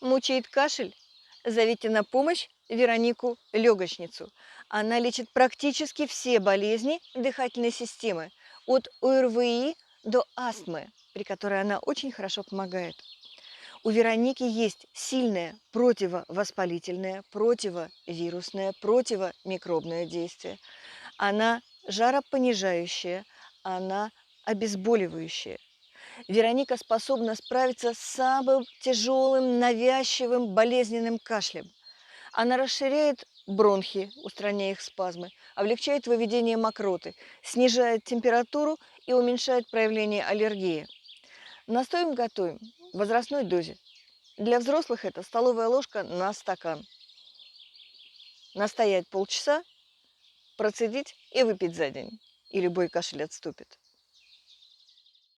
Мучает кашель? Зовите на помощь Веронику Легочницу. Она лечит практически все болезни дыхательной системы, от ОРВИ до астмы, при которой она очень хорошо помогает. У Вероники есть сильное противовоспалительное, противовирусное, противомикробное действие. Она жаропонижающая, она обезболивающая. Вероника способна справиться с самым тяжелым, навязчивым, болезненным кашлем. Она расширяет бронхи, устраняя их спазмы, облегчает выведение мокроты, снижает температуру и уменьшает проявление аллергии. Настоем готовим в возрастной дозе. Для взрослых это столовая ложка на стакан. Настоять полчаса, процедить и выпить за день. И любой кашель отступит.